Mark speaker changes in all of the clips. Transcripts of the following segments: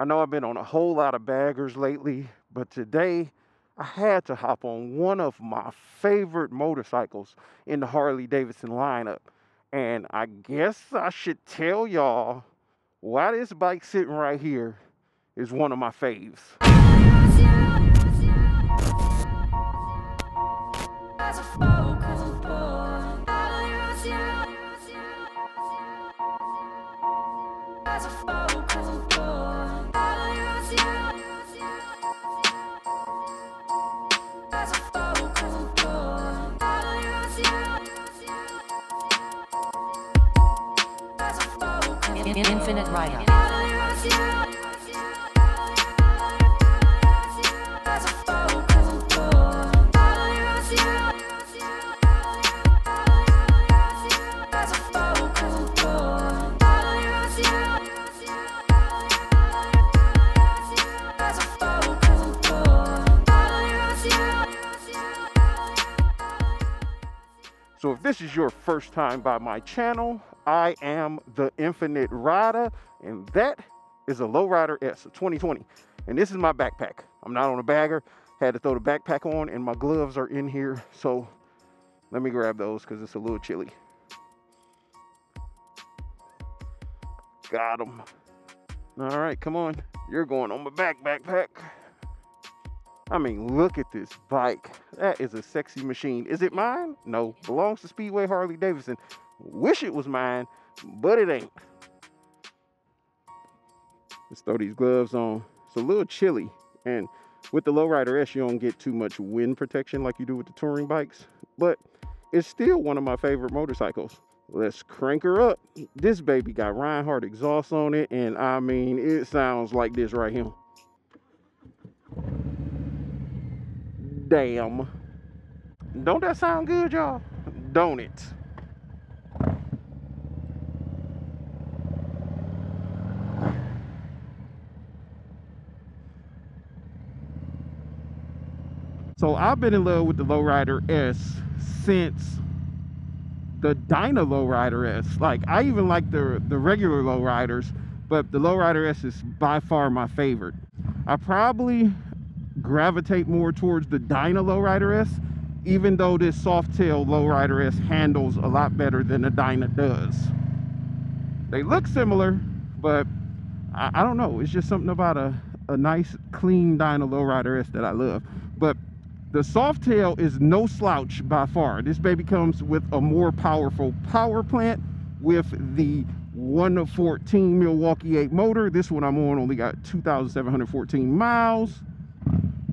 Speaker 1: I know I've been on a whole lot of baggers lately, but today I had to hop on one of my favorite motorcycles in the Harley-Davidson lineup. And I guess I should tell y'all why this bike sitting right here is one of my faves.
Speaker 2: Infinit Ryda.
Speaker 1: So if this is your first time by my channel, I am the Infinit Ryda, and that is a Lowrider S of 2020. And this is my backpack. I'm not on a bagger. Had to throw the backpack on, and my gloves are in here. So let me grab those because it's a little chilly. Got them. All right, come on. You're going on my backpack. I mean, look at this bike. That is a sexy machine. Is it mine? No, belongs to Speedway Harley-Davidson. Wish it was mine, but it ain't. Let's throw these gloves on. It's a little chilly, and with the Lowrider S, you don't get too much wind protection like you do with the touring bikes, but it's still one of my favorite motorcycles. Let's crank her up. This baby got Reinhardt exhaust on it, and I mean, it sounds like this right here. Damn. Don't that sound good, y'all? Don't it? So I've been in love with the Lowrider S since the Dyna Lowrider S. Like, I even like the regular Lowriders, but the Lowrider S is by far my favorite. I probably gravitate more towards the Dyna Lowrider S, even though this Softail Lowrider S handles a lot better than the Dyna does. They look similar, but I don't know. It's just something about a nice, clean Dyna Lowrider S that I love. But the Softail is no slouch by far. This baby comes with a more powerful power plant with the 114 Milwaukee 8 motor. This one I'm on only got 2,714 miles.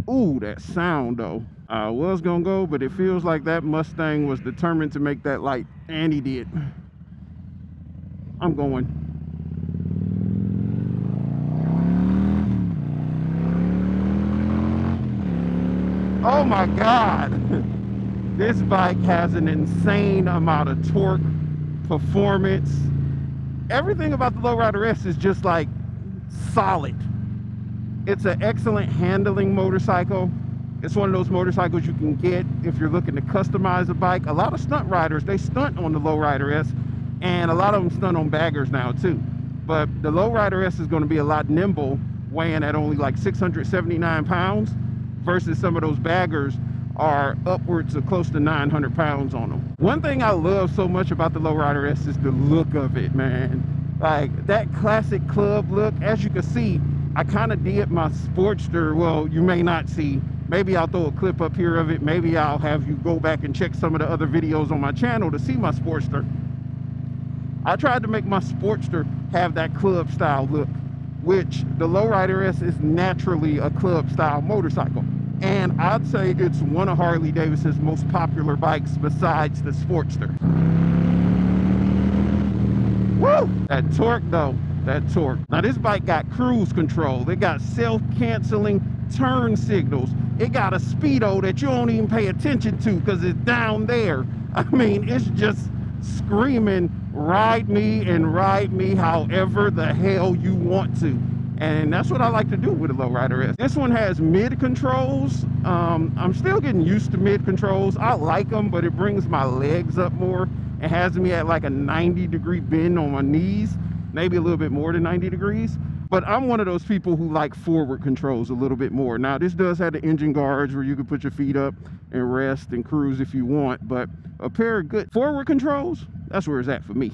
Speaker 1: Ooh, that sound though. I was gonna go, but it feels like that Mustang was determined to make that light, and he did. I'm going. Oh my God. This bike has an insane amount of torque, performance. Everything about the Lowrider S is just like solid. It's an excellent handling motorcycle. It's one of those motorcycles you can get if you're looking to customize a bike. A lot of stunt riders, they stunt on the Lowrider S, and a lot of them stunt on baggers now too. But the Lowrider S is going to be a lot nimble, weighing at only like 679 pounds, versus some of those baggers are upwards of close to 900 pounds on them. One thing I love so much about the Lowrider S is the look of it, man. Like that classic club look. As you can see, I kind of did my Sportster. Well, you may not see. Maybe I'll throw a clip up here of it. Maybe I'll have you go back and check some of the other videos on my channel to see my Sportster. I tried to make my Sportster have that club style look, which the Lowrider S is naturally a club style motorcycle. And I'd say it's one of Harley-Davidson's most popular bikes besides the Sportster. Woo! That torque though. That torque. Now this bike got cruise control. It got self-canceling turn signals. It got a speedo that you don't even pay attention to because it's down there. I mean, it's just screaming, ride me and ride me however the hell you want to. And that's what I like to do with a Lowrider S. This one has mid controls. I'm still getting used to mid controls. I like them, but it brings my legs up more. It has me at like a 90-degree bend on my knees, maybe a little bit more than 90 degrees. But I'm one of those people who like forward controls a little bit more. Now, this does have the engine guards where you can put your feet up and rest and cruise if you want, but a pair of good forward controls, that's where it's at for me.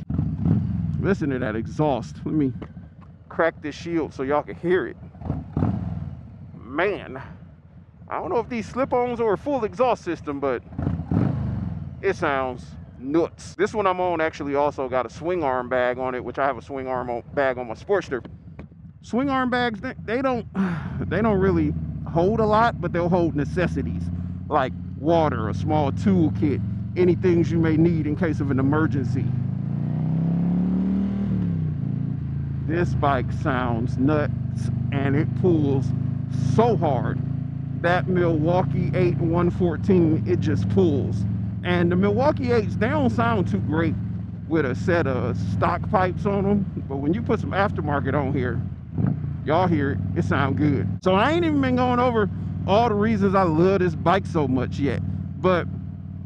Speaker 1: Listen to that exhaust. Let me crack this shield so y'all can hear it. Man, I don't know if these slip-ons are a full exhaust system, but it sounds nuts. This one I'm on actually also got a swing arm bag on it, which I have a swing arm bag on my Sportster. Swing arm bags, they don't really hold a lot, but they'll hold necessities like water, a small toolkit, any things you may need in case of an emergency. This bike sounds nuts and it pulls so hard. That Milwaukee 8 114, it just pulls. And the Milwaukee 8s, they don't sound too great with a set of stock pipes on them, but when you put some aftermarket on here, y'all hear it, it sounds good. So I ain't even been going over all the reasons I love this bike so much yet, but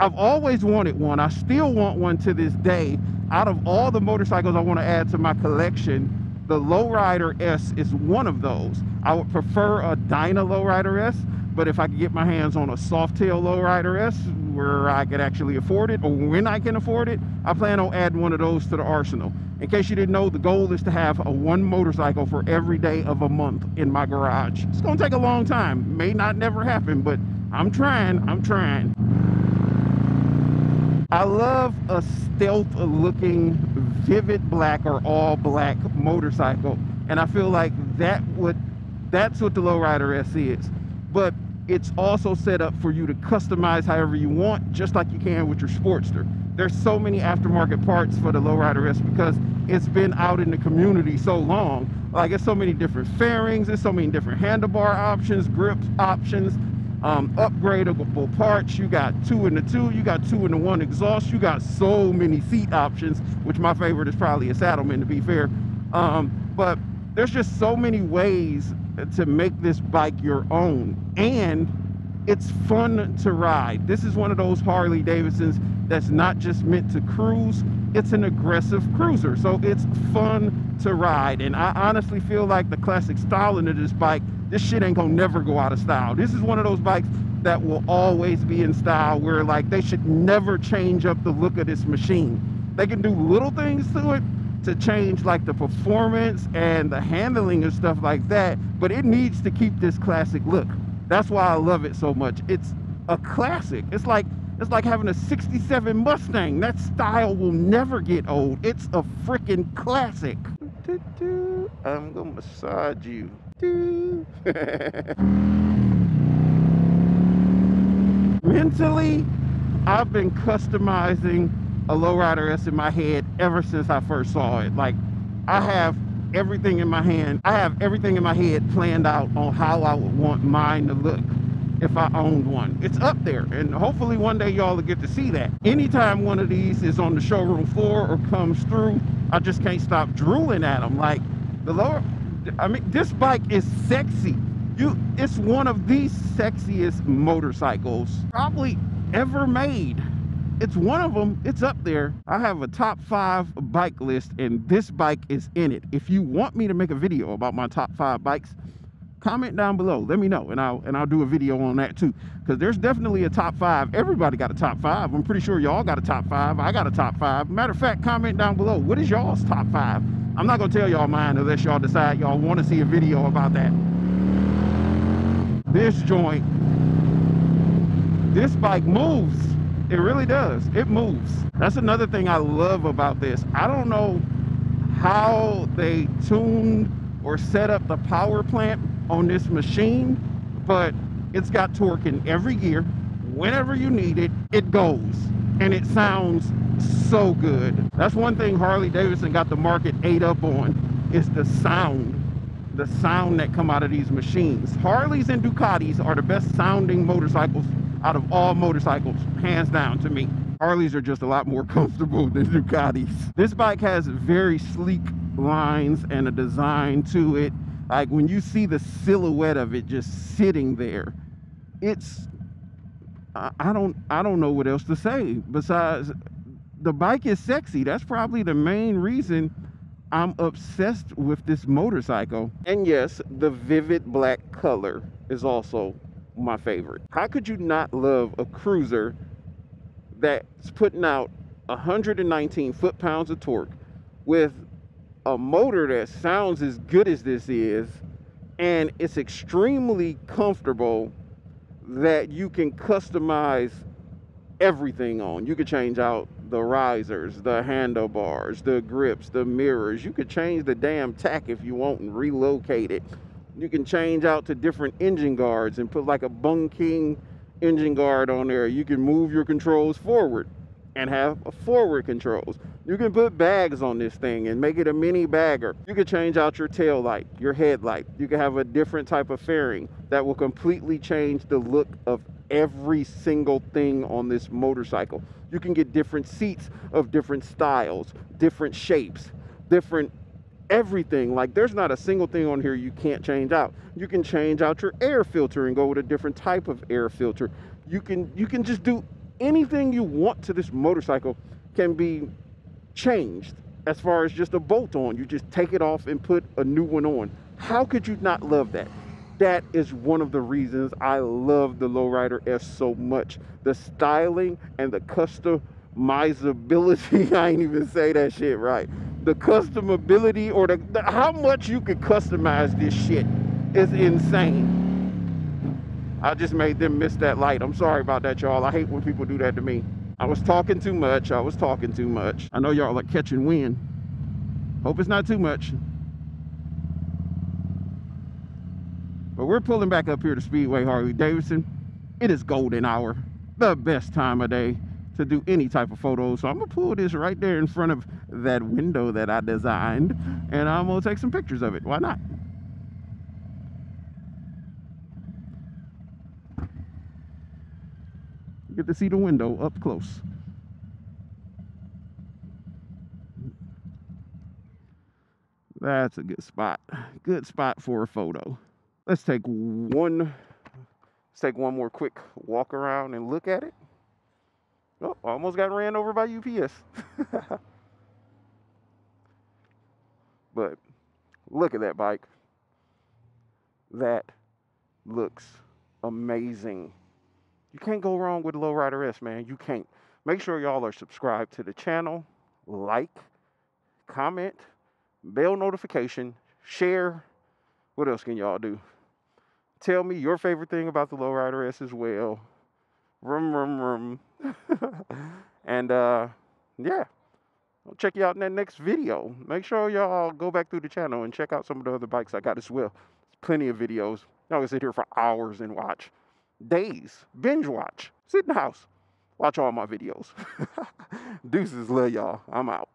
Speaker 1: I've always wanted one. I still want one to this day. Out of all the motorcycles I want to add to my collection, the Lowrider S is one of those. I would prefer a Dyna Lowrider S, but if I could get my hands on a Softail Lowrider S where I could actually afford it, or when I can afford it, I plan on adding one of those to the arsenal. In case you didn't know, the goal is to have one motorcycle for every day of a month in my garage. It's gonna take a long time. May not never happen, but I'm trying. I love a stealth looking vivid black or all black motorcycle, and I feel like that's what the Lowrider S is. But it's also set up for you to customize however you want, just like you can with your Sportster. There's so many aftermarket parts for the Lowrider S because it's been out in the community so long. Like, there's so many different fairings, there's so many different handlebar options, grip options, upgradable parts. You got 2 in the 2, you got 2 in the 1 exhaust, you got so many seat options, which my favorite is probably a Saddleman, to be fair. But there's just so many ways to make this bike your own, and it's fun to ride. This is one of those Harley Davidsons that's not just meant to cruise, it's an aggressive cruiser, so it's fun to ride. And I honestly feel like the classic styling of this bike, this shit ain't gonna never go out of style. This is one of those bikes that will always be in style, where like they should never change up the look of this machine. They can do little things to it to change like the performance and the handling and stuff like that, but it needs to keep this classic look. That's why I love it so much. It's a classic. It's like having a 67 Mustang. That style will never get old. It's a freaking classic. I'm gonna massage you. Mentally, I've been customizing a Lowrider S in my head ever since I first saw it. Like, I have everything in my hand. I have everything in my head planned out on how I would want mine to look if I owned one. It's up there, and hopefully one day y'all will get to see that. Anytime one of these is on the showroom floor or comes through, I just can't stop drooling at them. Like, this bike is sexy. It's one of the sexiest motorcycles probably ever made. It's one of them. It's up there. I have a top 5 bike list, and this bike is in it. If you want me to make a video about my top 5 bikes, comment down below. Let me know, and I'll do a video on that too, because there's definitely a top 5. Everybody got a top 5. I'm pretty sure y'all got a top 5. I got a top 5. Matter of fact, comment down below. What is y'all's top 5? I'm not gonna tell y'all mine unless y'all decide y'all want to see a video about that. This joint, this bike moves. It really does. It moves. That's another thing I love about this. I don't know how they tuned or set up the power plant on this machine, but it's got torque in every gear. Whenever you need it, it goes, and it sounds so good. That's one thing Harley-Davidson got the market ate up on, is the sound that come out of these machines. Harleys and Ducatis are the best sounding motorcycles out of all motorcycles, hands down to me. Harleys are just a lot more comfortable than Ducatis. This bike has very sleek lines and a design to it. Like, when you see the silhouette of it just sitting there, it's, I don't know what else to say besides the bike is sexy. That's probably the main reason I'm obsessed with this motorcycle. And yes, the vivid black color is also my favorite. How could you not love a cruiser that's putting out 119 foot-pounds of torque with a motor that sounds as good as this is, and it's extremely comfortable, that you can customize everything on? You could change out the risers, the handlebars, the grips, the mirrors. You could change the damn tack if you want and relocate it. You can change out to different engine guards and put like a Bung King engine guard on there. You can move your controls forward and have a forward controls. You can put bags on this thing and make it a mini bagger. You can change out your tail light, your headlight. You can have a different type of fairing that will completely change the look of every single thing on this motorcycle. You can get different seats of different styles, different shapes, different everything. Like, there's not a single thing on here you can't change out. You can change out your air filter and go with a different type of air filter. You can just do anything you want to this motorcycle. Can be changed as far as just a bolt on. You just take it off and put a new one on. How could you not love that? That is one of the reasons I love the Lowrider S so much. The styling and the customizability. I ain't even say that shit right. The customability, or the how much you could customize this shit is insane. I just made them miss that light. I'm sorry about that, y'all. I hate when people do that to me. I was talking too much. I know y'all are catching wind. Hope it's not too much. But we're pulling back up here to Speedway Harley-Davidson. It is golden hour, the best time of day to do any type of photos. So I'm gonna pull this right there in front of that window that I designed, and I'm gonna take some pictures of it. Why not? You get to see the window up close. That's a good spot. Good spot for a photo. Let's take one more quick walk around and look at it. Oh, almost got ran over by UPS. But look at that bike. That looks amazing. You can't go wrong with the Lowrider S, man. You can't. Make sure y'all are subscribed to the channel, like, comment, bell notification, share. What else can y'all do? Tell me your favorite thing about the Lowrider S as well. Vroom. And yeah, I'll check you out in that next video. Make sure y'all go back through the channel and check out some of the other bikes I got as well. There's plenty of videos. Y'all can sit here for hours and watch. Days. Binge watch. Sit in the house. Watch all my videos. Deuces, love y'all. I'm out.